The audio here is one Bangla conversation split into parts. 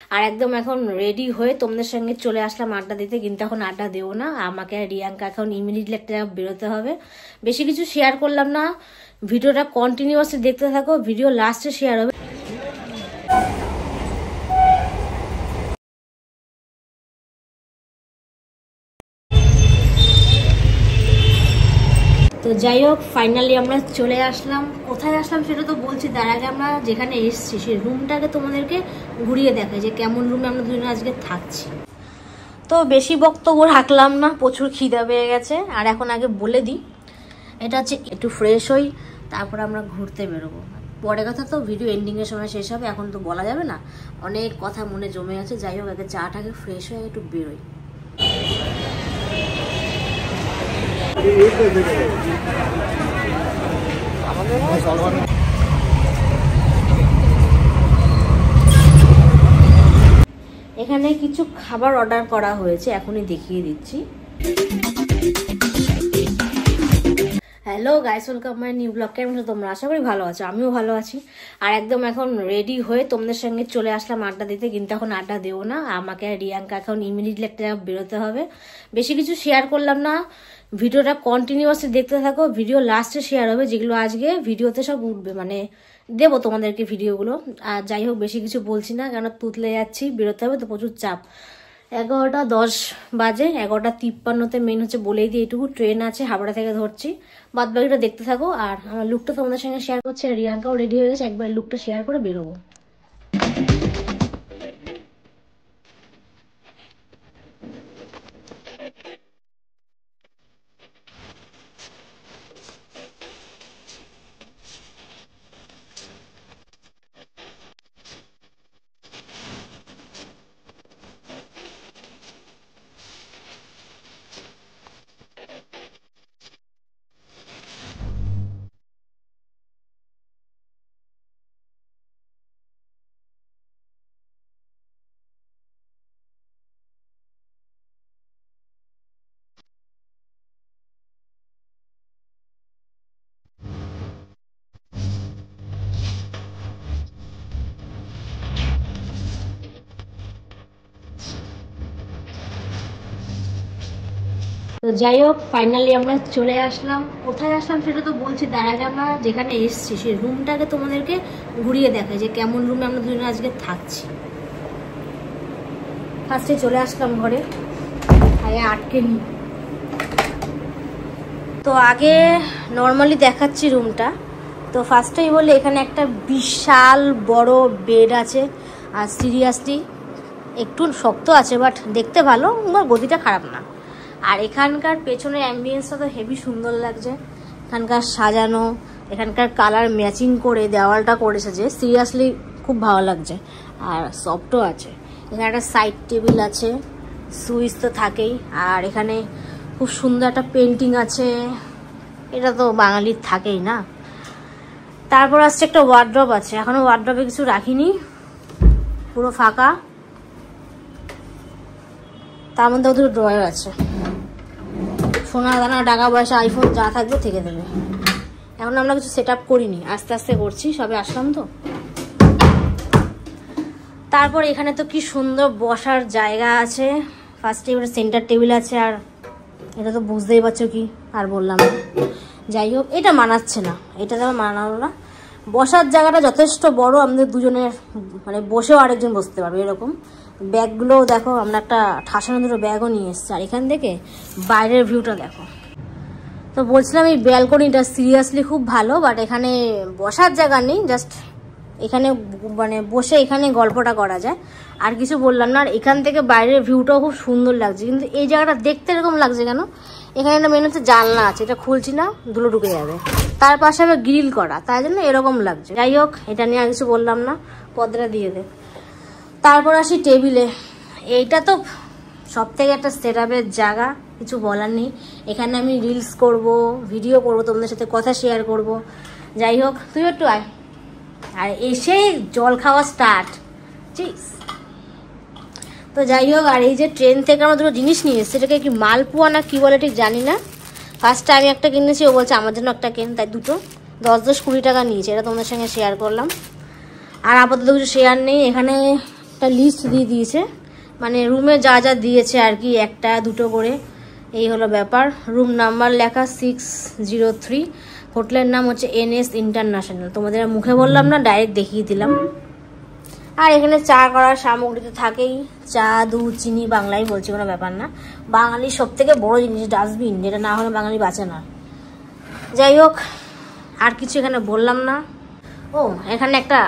আর একদম এখন রেডি হয়ে তোমাদের সঙ্গে চলে আসলাম আড্ডা দিতে, কিন্তু এখন আড্ডা দেবো না। আমাকে আর রিয়াঙ্কা এখন ইমিডিয়েটলি একটা বেরোতে হবে। বেশি কিছু শেয়ার করলাম না, ভিডিওটা কন্টিনিউয়াসলি দেখতে থাকো, ভিডিও লাস্টে শেয়ার হবে। তো যাই হোক, ফাইনালি আমরা চলে আসলাম। কোথায় আসলাম সেটা তো বলছি, তার আগে আমরা যেখানে এসেছি সেই রুমটাকে তোমাদেরকে ঘুরিয়ে দেখাই যে কেমন রুমে আমরা দুজনে আজকে থাকছি। তো বেশি বক্তব্য রাখলাম না, প্রচুর খিদা পেয়ে গেছে। আর এখন আগে বলে দিই, এটা হচ্ছে একটু ফ্রেশ হই, তারপর আমরা ঘুরতে বেরোবো। পরে কথা তো ভিডিও এন্ডিংয়ের সময় শেষ হবে, এখন তো বলা যাবে না, অনেক কথা মনে জমে আছে। যাই হোক, আগে চাটাকে ফ্রেশ হয়ে একটু বেরোই। এখানে কিছু খাবার অর্ডার করা হয়েছে, এখনই দেখিয়ে দিচ্ছি। Hello guys, welcome my new blog. কেমন আছো তোমরা? আশা করি ভালো আছো, আমিও ভালো আছি। আর একদম এখন রেডি হয়ে তোমাদের সঙ্গে চলে আসলাম আড্ডা দিতে, কিন্তু এখন আড্ডা দেবো না। আমাকে আর রিয়াঙ্কা এখন ইমিডিয়েটলি একটা বেরোতে হবে। বেশি কিছু শেয়ার করলাম না, ভিডিওটা কন্টিনিউয়াসলি দেখতে থাকো, ভিডিও লাস্টে শেয়ার হবে। যেগুলো আজকে ভিডিওতে সব উঠবে, মানে দেবো তোমাদেরকে ভিডিওগুলো। আর যাই হোক, বেশি কিছু বলছি না, কেন তুতলে যাচ্ছি, বেরোতে হবে তো, প্রচুর চাপ। 11:10 বাজে, 11:53 মেন হচ্ছে বলেই দিই এইটুকু, ট্রেন আছে, হাবড়া থেকে ধরছি। বাদ বাকিটা দেখতে থাকো। আর আমার লুকটা তোমাদের সঙ্গে শেয়ার করছি। রিয়াঙ্কাও রেডি হয়ে গেছে, একবার লুকটা শেয়ার করে বেরোবো। তো যাই হোক, ফাইনালি আমরা চলে আসলাম। কোথায় আসলাম সেটা তো বলছি, তার আগে আমরা যেখানে এসেছি সেই রুমটাকে তোমাদেরকে ঘুরিয়ে দেখাই যে কেমন রুমে আমরা দুজনে আজকে থাকছি। ফার্স্টে চলে আসলাম ঘরে, আগে আটকে নি। তো আগে নর্মালি দেখাচ্ছি রুমটা। তো ফার্স্টেই বলি, এখানে একটা বিশাল বড় বেড আছে। আর সিরিয়াসলি একটু শক্ত আছে, বাট দেখতে ভালো, গদিটা খারাপ না। আর এখানকার পেছনের অ্যাম্বিয়েন্সটা তো হেভি সুন্দর লাগছে। এখানকার সাজানো, এখানকার কালার ম্যাচিং করে দেওয়ালটা করেছে, যে সিরিয়াসলি খুব ভালো লাগছে। আর সফটও আছে। এখানে একটা সাইড টেবিল আছে, সুইচ তো থাকেই। আর এখানে খুব সুন্দর একটা পেন্টিং আছে, এটা তো বাঙালির থাকেই না। তারপর আসছে একটা ওয়ার্ড্রপ আছে, এখনো ওয়ার্ড্রপে কিছু রাখিনি, পুরো ফাঁকা। তার মধ্যে দুটো ড্রয়ার আছে, সোনা দানা টাকা পয়সা আইফোন যা থাকবে থেকে দেবে। এখন আমরা কিছু সেট আপ করিনি, আস্তে আস্তে করছি, সবে আসলাম তো। তারপর এখানে তো কি সুন্দর বসার জায়গা আছে। ফার্স্ট টেবিল, সেন্টার টেবিল আছে। আর এটা তো বুঝতেই পারছো কি আর বললাম। যাই হোক, এটা মানাচ্ছে না, এটা তো মানালো না। বসার জায়গাটা যথেষ্ট বড়, আমাদের দুজনের মানে বসেও আরেকজন বসতে পারবে এরকম। ব্যাগগুলোও দেখো, আমরা একটা ঠাসানো দুটো ব্যাগও নিয়ে এসেছি। আর এখান থেকে বাইরের ভিউটা দেখো। তো বলছিলাম এই ব্যালকনিটা সিরিয়াসলি খুব ভালো, বাট এখানে বসার জায়গা নেই। জাস্ট এখানে মানে বসে এখানে গল্পটা করা যায়, আর কিছু বললাম না। আর এখান থেকে বাইরের ভিউটাও খুব সুন্দর লাগছে, কিন্তু এই জায়গাটা দেখতে এরকম লাগছে কেন? এখানে একটা মেন হচ্ছে জানলা আছে, এটা খুলছি না, ধুলো ঢুকে যাবে। তার পাশে আবার গ্রিল করা, তাই জন্য এরকম লাগছে। যাই হোক, এটা নিয়ে আর কিছু বললাম না, পর্দাটা দিয়ে দে। তারপর আসি টেবিলে। এইটা তো সব থেকে একটা সেট আপের জায়গা, কিছু বলার নেই। এখানে আমি রিলস করব, ভিডিও করব, তোমাদের সাথে কথা শেয়ার করব। যাই হোক, তুই একটু আয়। আর এসেই জল খাওয়া স্টার্ট। তো যাই হোক, আর এই যে ট্রেন থেকে আমরা দুটো জিনিস নিয়ে এসেছি, সেটাকে কি মালপোয়া না কি বলে ঠিক জানি না। ফার্স্টে আমি একটা কিনেছি, ও বলছে আমার জন্য একটা কেন, তাই দুটো 10-20 টাকা নিয়েছে। এটা তোমাদের সঙ্গে শেয়ার করলাম। আর আপাতত কিছু শেয়ার নেই। এখানে একটা লিস্ট দিয়ে দিয়েছে, মানে রুমে যা যা দিয়েছে আর কি, 1টা 2টো করে, এই হলো ব্যাপার। রুম নাম্বার লেখা 603, হোটেলের নাম হচ্ছে NS ইন্টারন্যাশনাল। তোমাদের মুখে বললাম না, ডাইরেক্ট দেখিয়ে দিলাম। আর এখানে চা করার সামগ্রী তো থাকেই, চা, দুধ, চিনি, বাংলায় বলছি, কোনো ব্যাপার না। বাঙালির সব থেকে বড় জিনিস ডাস্টবিন, যেটা না হলে বাঙালি বাঁচে না। যাই হোক, আর কিছু এখানে বললাম না। ও, এখানে একটা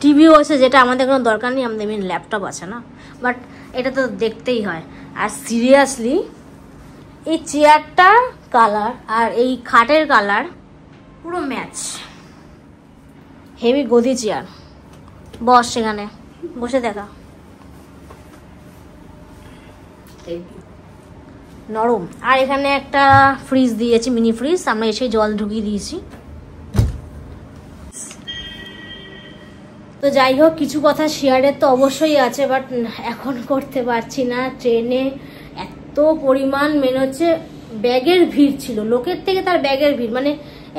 টিভিও আছে, যেটা আমাদের কোনো দরকার নেই, আমাদের মেন ল্যাপটপ আছে না, বাট এটা তো দেখতেই হয়। আর সিরিয়াসলি এই চেয়ারটার কালার আর এই খাটের কালার পুরো ম্যাচ, হেভি গদি চেয়ার। বস, সেখানে বসে দেখা, নরম। আর এখানে একটা ফ্রিজ দিয়েছি, মিনি ফ্রিজ, আমরা এসে জল ঢুকিয়ে দিয়েছি। তো যাই হোক, কিছু কথা শেয়ারের তো অবশ্যই আছে, বাট এখন করতে পারছি না। ট্রেনে এত পরিমাণ মেন হচ্ছে ব্যাগের ভিড় ছিল, লোকের থেকে তার ব্যাগের ভিড়, মানে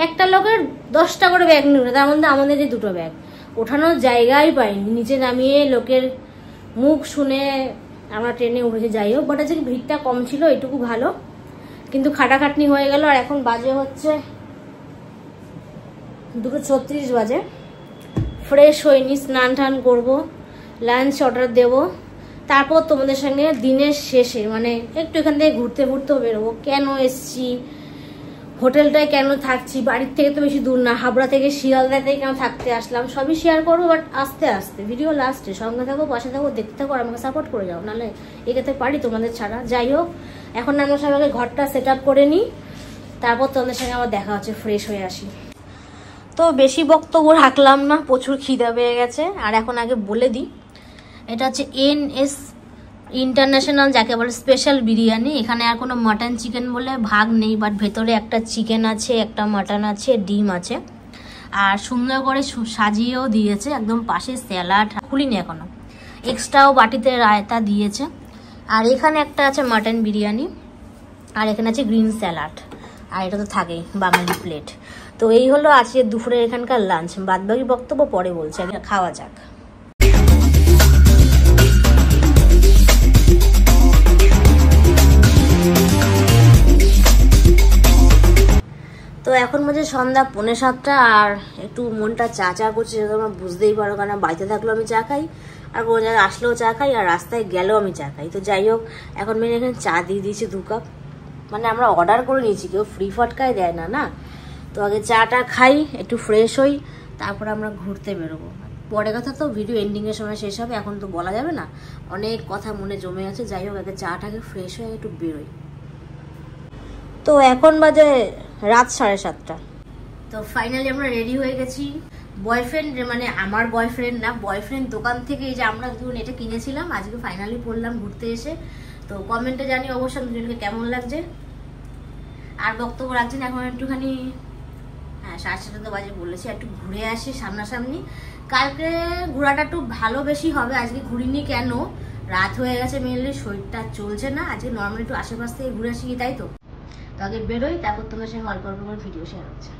একটা লোকের 10টা করে ব্যাগ নিল, তার মধ্যে আমাদের যে 2টো ব্যাগ, ওঠানোর জায়গাই পাইনি। নিচে নামিয়ে লোকের মুখ শুনে আমরা ট্রেনে উঠেছি। যাই হোক, বাট আজকে ভিড়টা কম ছিল, এটুকু ভালো, কিন্তু খাটাখাটনি হয়ে গেল। আর এখন বাজে হচ্ছে 2:36 বাজে। ফ্রেশ হয়নি, স্নান টান করবো, লাঞ্চ অর্ডার দেবো, তারপর তোমাদের সঙ্গে দিনের শেষে মানে একটু এখান থেকে ঘুরতে ঘুরতেও বেরোবো। কেন এসছি, হোটেলটায় কেন থাকছি, বাড়ির থেকে তো বেশি দূর না, হাবড়া থেকে শিয়ালদা থেকে কেন থাকতে আসলাম, সবই শেয়ার করবো, বাট আস্তে আস্তে। ভিডিও লাস্টে সঙ্গে থাকো, পাশে থাকো, দেখতে থাকো, আর আমাকে সাপোর্ট করে যাও, নাহলে এগোতে পারি তোমাদের ছাড়া। যাই হোক, এখন আমরা সবাইকে ঘরটা সেট আপ করে নিই, তারপর তোমাদের সঙ্গে আবার দেখা হচ্ছে, ফ্রেশ হয়ে আসি। তো বেশি বক্তব্য রাখলাম না, প্রচুর খিদা পেয়ে গেছে। আর এখন আগে বলে দিই, এটা হচ্ছে NS ইন্টারন্যাশনাল, যাকে বলে স্পেশাল বিরিয়ানি। এখানে আর কোনো মাটন চিকেন বলে ভাগ নেই, বাট ভেতরে একটা চিকেন আছে, একটা মাটন আছে, ডিম আছে, আর সুন্দর করে সাজিয়েও দিয়েছে। একদম পাশে স্যালাড, খুলিনি এখনো, এক্সট্রাও বাটিতে রায়তা দিয়েছে। আর এখানে একটা আছে মাটন বিরিয়ানি, আর এখানে আছে গ্রিন স্যালাড, আর এটা তো থাকেই বাঙালি প্লেট। তো এই হলো আজকে দুপুরের এখানকার লাঞ্চ। বাদবাকি বক্তব্য পরে বলছি, আগে খাওয়া যাক। তো এখন বাজে সন্ধ্যা 6:45, আর একটু মনটা চা চা করছে, সেটা তোমরা বুঝতেই পারো, কারণ বাড়িতে থাকলেও আমি চা খাই, আর কোনো জায়গায় আসলেও চা খাই, আর রাস্তায় গেলেও আমি চা খাই। তো যাই হোক, এখন মেয়ে এখানে চা দিয়ে দিয়েছি 2 কাপ, মানে আমরা অর্ডার করে নিয়েছি, কেউ ফ্রি ফটকায় দেয় না, না। তো আগে চাটা খাই, একটু ফ্রেশ হই, তারপর আমরা ঘুরতে বেরোবো। পরে কথা তো ভিডিও এন্ডিংয়ের সময় শেষ হবে, এখন তো বলা যাবে না, অনেক কথা মনে জমে আছে। যাই হোক, আগে চাটাকে ফ্রেশ হয়ে একটু বেরোই। তো এখন বাজে রাত 7:30। তো ফাইনালি আমরা রেডি হয়ে গেছি। বয়ফ্রেন্ড, মানে আমার বয়ফ্রেন্ড না, বয়ফ্রেন্ড দোকান থেকে এই যে আমরা দুজন এটা কিনেছিলাম, আজকে ফাইনালি পড়লাম ঘুরতে এসে। তো কমেন্টে জানি অবশ্যই দুজনকে কেমন লাগছে। আর বক্তব্য রাখছেন, এখন একটুখানি 7:30 তো বাজে বলেছি, একটু ঘুরে আসি সামনাসামনি। কালকে ঘোরাটা একটু ভালো বেশি হবে, আজকে ঘুরিনি। কেন, রাত হয়ে গেছে, মেনলি শরীরটা চলছে না। আজকে নর্মালি একটু আশেপাশ থেকে ঘুরে আসি, তাই তো। তো আগে বেরোই, তারপর তোমার সঙ্গে অল্প অল্প করে ভিডিও শেয়ার হচ্ছে।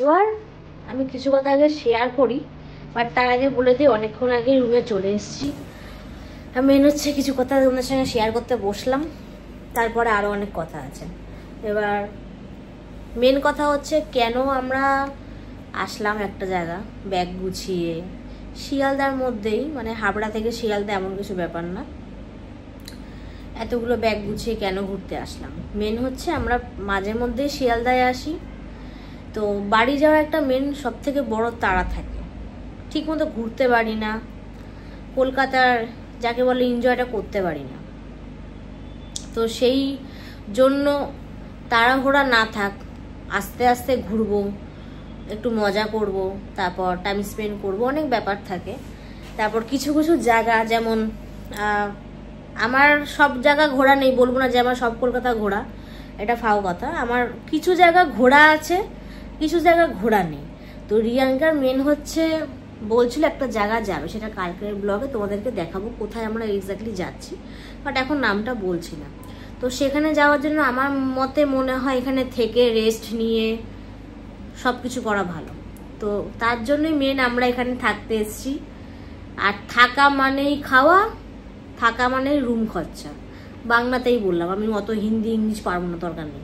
এবার আমি কিছু কথা আগে শেয়ার করি, বাট তার আগে বলে দিই অনেকক্ষণ আগে রুমে চলে এসেছি। মেন হচ্ছে কিছু কথা তোমাদের সঙ্গে শেয়ার করতে বসলাম, তারপরে আরও অনেক কথা আছে। এবার মেন কথা হচ্ছে কেন আমরা আসলাম একটা জায়গা ব্যাগ গুছিয়ে, শিয়ালদার মধ্যেই, মানে হাবড়া থেকে শিয়ালদা এমন কিছু ব্যাপার না, এতগুলো ব্যাগ গুছিয়ে কেন ঘুরতে আসলাম। মেন হচ্ছে আমরা মাঝে মধ্যে শিয়ালদায় আসি, তো বাড়ি যাওয়া একটা মেন সব থেকে বড় তাড়া থাকে, ঠিক মতো ঘুরতে পারি না, কলকাতার যাকে বলে এনজয়টা করতে পারি না। তো সেই জন্য তাড়াহুড়া না থাক, আস্তে আস্তে ঘুরবো, একটু মজা করব, তারপর টাইম স্পেন্ড করব, অনেক ব্যাপার থাকে। তারপর কিছু কিছু জায়গা, যেমন আমার সব জায়গা ঘোরা নেই, বলবো না যে আমার সব কলকাতা ঘোরা, এটা ফাও কথা। আমার কিছু জায়গা ঘোরা আছে, কিছু জায়গা ঘোরা নেই। তো রিয়াঙ্কার মেন হচ্ছে বলছিল একটা জায়গা যাবে, সেটা কালকের ব্লগে তোমাদেরকে দেখাবো কোথায় আমরা এক্স্যাক্টলি যাচ্ছি, বাট এখন নামটা বলছি না। তো সেখানে যাওয়ার জন্য আমার মতে মনে হয় এখানে থেকে রেস্ট নিয়ে সব কিছু করা ভালো। তো তার জন্যই মেন আমরা এখানে থাকতে এসেছি। আর থাকা মানেই খাওয়া, থাকা মানেই রুম খরচা, বাংলাতেই বললাম, আমি অত হিন্দি ইংলিশ পারবো না, দরকার নেই।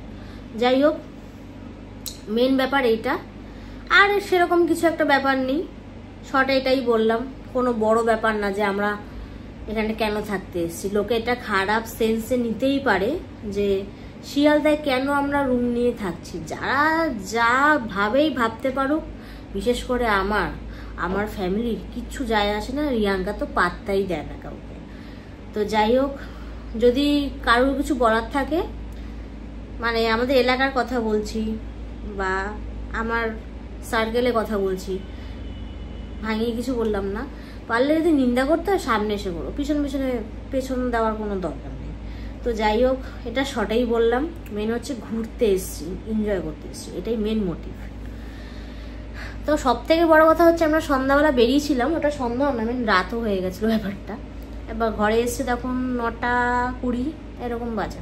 যাই হোক, মেন ব্যাপার এইটা, আর সেরকম কিছু একটা ব্যাপার নেই, শর্ট এটাই বললাম। কোনো বড় ব্যাপার না যে আমরা এখানে কেন থাকতে এসেছি। লোকে এটা খারাপ সেন্সে নিতেই পারে যে শিয়ালদায় কেন আমরা রুম নিয়ে থাকছি। যারা যা ভাবেই ভাবতে পারুক, বিশেষ করে আমার ফ্যামিলির কিচ্ছু যায় আসে না, রিয়াঙ্কা তো পাত্তাই দেয় না কাউকে। তো যাই হোক, যদি কারোর কিছু বলার থাকে, মানে আমাদের এলাকার কথা বলছি বা আমার সার্কেলে কথা বলছি, ভাঙিয়ে কিছু বললাম না, পারলে যদি নিন্দা করতে হয় সামনে এসে করো, পেছন দেওয়ার কোনো দরকার নেই। তো যাই হোক, এটা শর্টেই বললাম। মেন হচ্ছে ঘুরতে এসছি, এনজয় করতে এসছি, এটাই মেন মোটিভ। তো সব থেকে বড় কথা হচ্ছে আমরা সন্ধ্যাবেলা বেরিয়েছিলাম, ওটা সন্ধ্যা না, মেন রাতও হয়ে গেছিলো ব্যাপারটা। এবার ঘরে এসছে তখন 9:20 এরকম বাজে।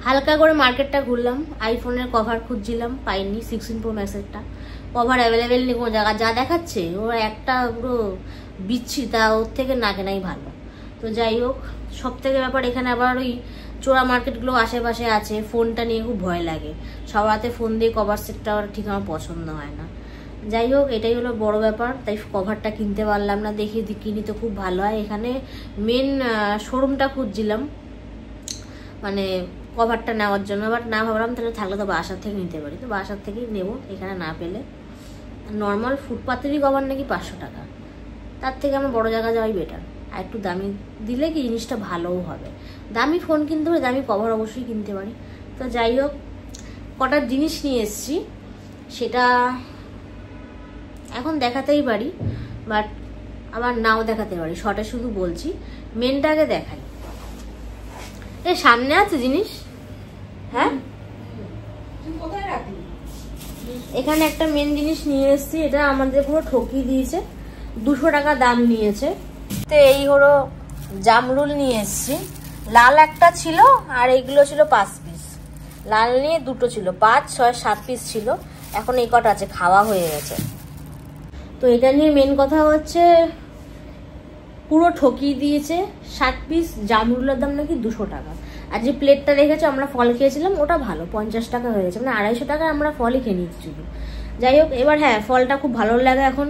হালকা করে মার্কেটটা ঘুরলাম, আইফোনের কভার খুঁজছিলাম, পাইনি। 16 Pro Max-এরটা কভার অ্যাভেলেবেল নেই কোনো জায়গা, যা দেখাচ্ছে ওর একটা পুরো বিচ্ছি, তা ওর থেকে না কেনাই ভালো। তো যাই হোক, সব থেকে ব্যাপার এখানে আবার ওই চোরা মার্কেটগুলো আশেপাশে আছে, ফোনটা নিয়ে খুব ভয় লাগে, সবার হাতে ফোন দিয়ে কভার সেটটা ঠিক আমার পছন্দ হয় না। যাই হোক, এটাই হলো বড় ব্যাপার, তাই কভারটা কিনতে পারলাম না, দেখি কিনি তো খুব ভালো হয়। এখানে মেন শোরুমটা খুঁজছিলাম, মানে কভারটা নেওয়ার জন্য, বাট না ভাবলাম তাহলে থাকলে তো বাসার থেকে নিতে পারি, তো বাসার থেকেই নেবো। এখানে না পেলে নর্মাল ফুটপাতেরই কভার নাকি 500 টাকা, তার থেকে আমার বড় জায়গা যাওয়াই বেটার। আর একটু দামি দিলে কি জিনিসটা ভালোও হবে, দামি ফোন কিনতে পারি, দামি কভার অবশ্যই কিনতে পারি। তো যাই হোক, কটা জিনিস নিয়ে এসেছি, সেটা এখন দেখাতেই পারি, বাট আবার নাও দেখাতে পারি, শর্টে শুধু বলছি। মেনটা আগে দেখাই। এ সামনে আছে জিনিস, হ্যাঁ এখানে একটা মেন জিনিস নিয়ে এসেছি, এটা আমাদের পুরো ঠকিয়ে দিয়েছে, 200 টাকা দাম নিয়েছে। তো এই হলো জামরুল নিয়ে এসেছি, লাল একটা ছিল আর এইগুলো ছিল 5 পিস, লাল নিয়ে দুটো ছিল, 5, 6, 7 পিস ছিল, এখন এই কটা আছে, খাওয়া হয়ে গেছে। তো এটা নিয়ে মেন কথা হচ্ছে পুরো ঠকিয়ে দিয়েছে। 7 পিস জামরুলের দাম নাকি 200 টাকা, আর যে প্লেটটা রেখেছে আমরা ফল খেয়েছিলাম ওটা ভালো, 50 টাকা হয়ে গেছে, মানে 250 টাকা আমরা ফলই খেয়ে নিচ্ছি শুধু। যাই হোক, এবার হ্যাঁ, ফলটা খুব ভালো লাগে এখন,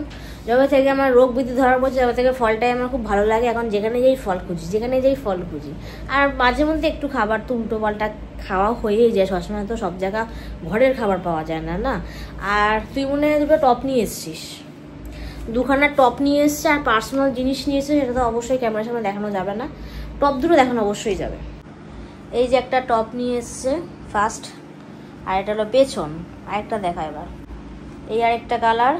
যবে থেকে আমার রোগ বৃদ্ধি ধরার পড়ছে তবে থেকে ফলটাই আমার খুব ভালো লাগে। এখন যেখানে যাই ফল খুঁজি, আর মাঝে মধ্যে একটু খাবার তো উল্টো পাল্টা খাওয়া হয়েই যায়, সবসময় তো সব জায়গা ঘরের খাবার পাওয়া যায় না না। আর তুই মনে হয় দুটো টপ নিয়ে এসছিস, 2খানা টপ নিয়ে এসছে, আর পার্সোনাল জিনিস নিয়ে এসছে, সেটা তো অবশ্যই ক্যামেরার সামনে দেখানো যাবে না, টপ দুটো দেখানো অবশ্যই যাবে। এই যে একটা টপ নিয়ে এসছে ফার্স্ট, আর এটা হলো পেছন, আরেকটা দেখা এবার, এই আরেকটা কালার,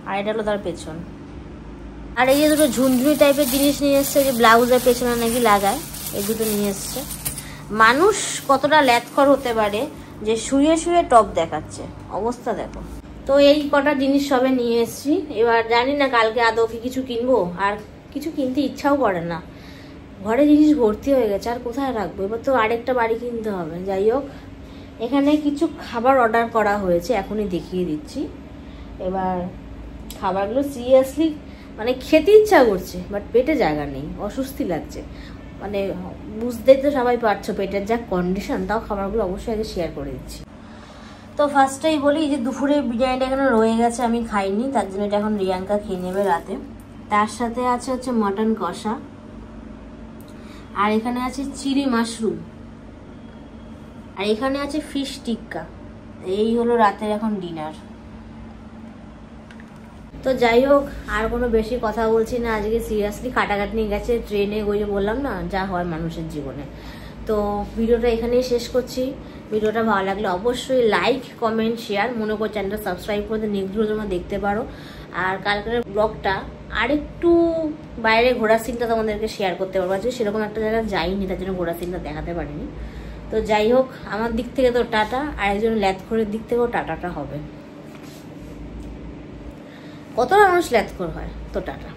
আর এটা হলো তার পেছন। আর এই যে দুটো ঝুনঝুনি টাইপের জিনিস নিয়ে এসছে, যে ব্লাউজের পেছনে নাকি লাগায়, এই দুটো নিয়ে এসছে। মানুষ কতটা ল্যাথখর হতে পারে যে শুয়ে শুয়ে টপ দেখাচ্ছে, অবস্থা দেখো। তো এই কটা জিনিস সবে নিয়ে এসছি, এবার জানি না কালকে আদৌ কি কিছু কিনবো, আর কিছু কিনতে ইচ্ছাও করে না, ঘরে জিনিস ভর্তি হয়ে গেছে, আর কোথায় রাখবো। এবার তো আরেকটা বাড়ি কিনতে হবে। যাই হোক, এখানে কিছু খাবার অর্ডার করা হয়েছে, এখনই দেখিয়ে দিচ্ছি। এবার খাবারগুলো সিরিয়াসলি মানে খেতে ইচ্ছা করছে, বাট পেটে জায়গা নেই, অস্বস্তি লাগছে। মানে বুঝতেই তো সবাই পারছো পেটের যা কন্ডিশন, তাও খাবারগুলো অবশ্যই আগে শেয়ার করে দিচ্ছি। তো ফার্স্টেই বলি যে দুপুরে বিরিয়ানিটা এখানে রয়ে গেছে, আমি খাইনি, তার জন্য এটা এখন রিয়াঙ্কা খেয়ে নেবে রাতে। তার সাথে আছে হচ্ছে মটন কষা, আর এখানে আছে চিলি মাশরুম, আর এখানে আছে ফিশ টিক্কা। এই হলো রাতের এখন ডিনার। তো যাই হোক, আর কোনো বেশি কথা বলছি না আজকে, সিরিয়াসলি কাটাকাটি গেছে ট্রেনে, ওই যে বললাম না যা হয় মানুষের জীবনে। তো ভিডিওটা এখানেই শেষ করছি। ভিডিওটা ভালো লাগলে অবশ্যই লাইক, কমেন্ট, শেয়ার, মনে করে চ্যানেলটা সাবস্ক্রাইব করে নেক্সটগুলো তোমরা দেখতে পারো। আর কালকের ব্লগটা আরেকটু বাইরে ঘোরার সিনটা তোমাদেরকে শেয়ার করতে পারবো, আজকে সেরকম একটা জায়গায় যাইনি, তার জন্য ঘোরার সিনটা দেখাতে পারিনি। তো যাই হোক, আমার দিক থেকে তো টাটা, আর একজন ল্যাথখোরের দিক থেকেও টাটাটা হবে। কতটা মানুষ ল্যাথখোর হয়, তো টাটা।